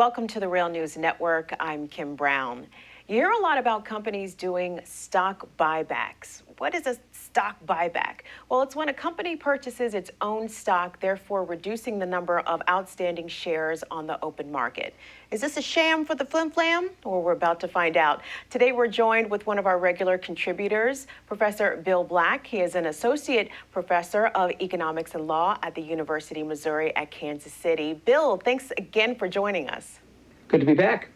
Welcome to the Real News Network. I'm Kim Brown. You hear a lot about companies doing stock buybacks. What is a stock buyback? Well, it's when a company purchases its own stock, therefore reducing the number of outstanding shares on the open market. Is this a sham for the flim-flam? Well, we're about to find out. Today, we're joined with one of our regular contributors, Professor Bill Black. He is an associate professor of economics and law at the University of Missouri at Kansas City. Bill, thanks again for joining us. Good to be back.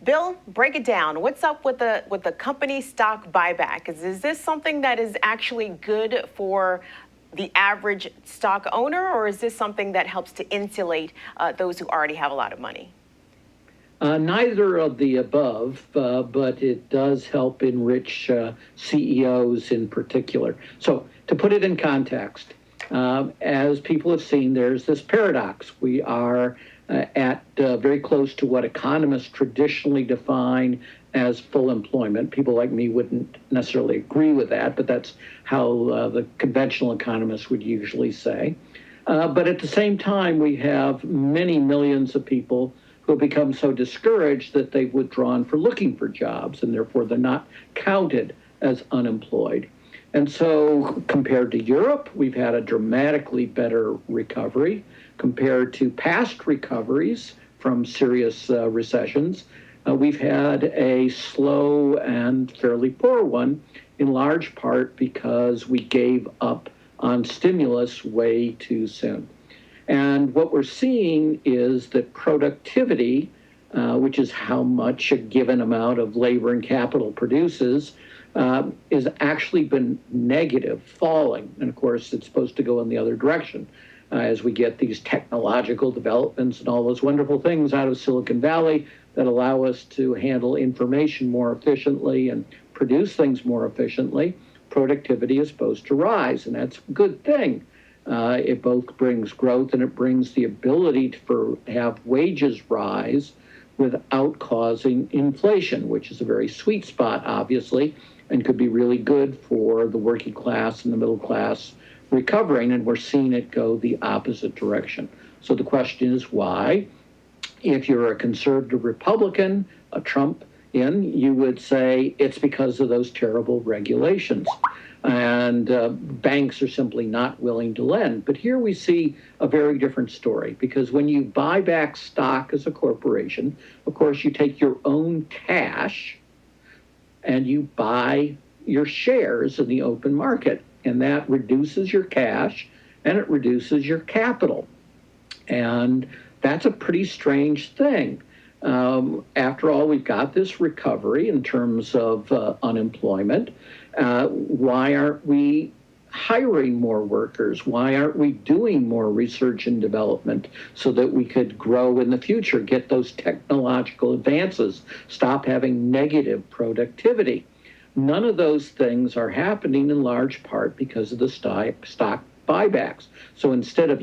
Bill, break it down. What's up with the company stock buyback? Is this something that is actually good for the average stock owner, or is this something that helps to insulate those who already have a lot of money? Neither of the above, but it does help enrich CEOs in particular. So to put it in context, as people have seen, there's this paradox. We are at very close to what economists traditionally define as full employment. People like me wouldn't necessarily agree with that, but that's how the conventional economists would usually say. But at the same time, we have many millions of people who have become so discouraged that they've withdrawn for looking for jobs, and therefore they're not counted as unemployed. And so compared to Europe, we've had a dramatically better recovery. Compared to past recoveries from serious recessions, we've had a slow and fairly poor one, in large part because we gave up on stimulus way too soon. And what we're seeing is that productivity, which is how much a given amount of labor and capital produces, is actually been negative, falling. And of course, it's supposed to go in the other direction. As we get these technological developments and all those wonderful things out of Silicon Valley that allow us to handle information more efficiently and produce things more efficiently, productivity is supposed to rise, and that's a good thing. It both brings growth and it brings the ability to have wages rise without causing inflation, which is a very sweet spot, obviously, and could be really good for the working class and the middle class recovering, and we're seeing it go the opposite direction. So the question is why? If you're a conservative Republican, a Trumpian, you would say it's because of those terrible regulations. And banks are simply not willing to lend. But here we see a very different story, because when you buy back stock as a corporation, of course, you take your own cash and you buy your shares in the open market. And that reduces your cash and it reduces your capital. And that's a pretty strange thing. After all, we've got this recovery in terms of unemployment. Why aren't we hiring more workers? Why aren't we doing more research and development so that we could grow in the future, get those technological advances, stop having negative productivity? None of those things are happening in large part because of the stock buybacks. So instead of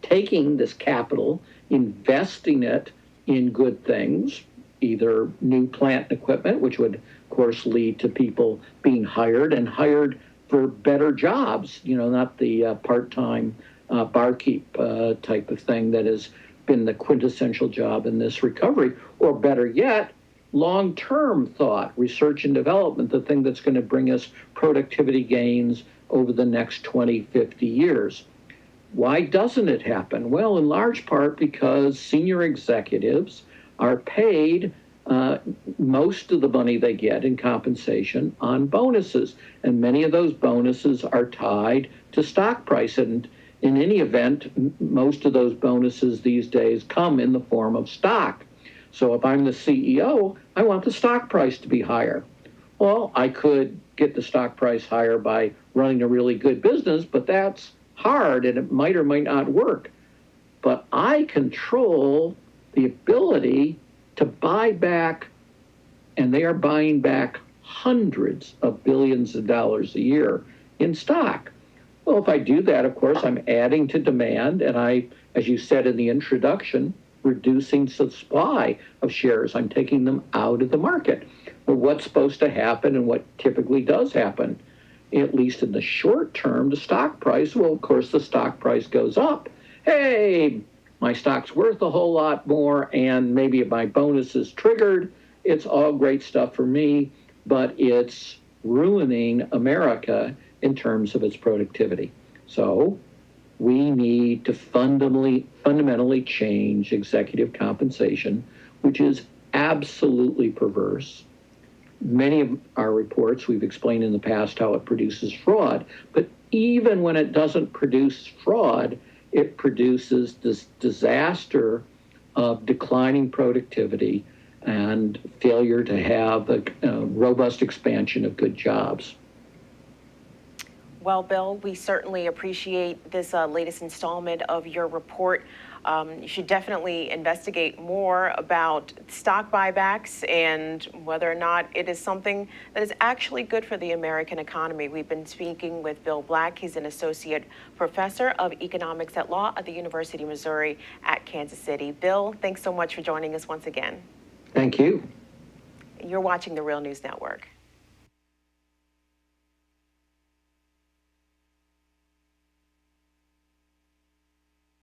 taking this capital, investing it in good things, either new plant and equipment, which would, of course, lead to people being hired and hired for better jobs, not the part-time barkeep type of thing that has been the quintessential job in this recovery, or better yet, long-term thought, research and development, the thing that's going to bring us productivity gains over the next 20, 50 years. Why doesn't it happen? Well, in large part because senior executives are paid most of the money they get in compensation on bonuses, and many of those bonuses are tied to stock price. And in any event, most of those bonuses these days come in the form of stock. So if I'm the CEO, I want the stock price to be higher. Well, I could get the stock price higher by running a really good business, but that's hard and it might or might not work. But I control the ability to buy back, and they are buying back hundreds of billions of dollars a year in stock. Well, if I do that, of course, I'm adding to demand, and I, as you said in the introduction, reducing supply of shares. I'm taking them out of the market. But what's supposed to happen and what typically does happen, at least in the short term, the stock price, well, of course, the stock price goes up. Hey, my stock's worth a whole lot more, and maybe my bonus is triggered. It's all great stuff for me, but it's ruining America in terms of its productivity. So we need to fundamentally change executive compensation, which is absolutely perverse. Many of our reports, we've explained in the past how it produces fraud, but even when it doesn't produce fraud, it produces this disaster of declining productivity and failure to have a robust expansion of good jobs. Well, Bill, we certainly appreciate this latest installment of your report. You should definitely investigate more about stock buybacks and whether or not it is something that is actually good for the American economy. We've been speaking with Bill Black. He's an associate professor of economics at law at the University of Missouri at Kansas City. Bill, thanks so much for joining us once again. Thank you. You're watching the Real News Network.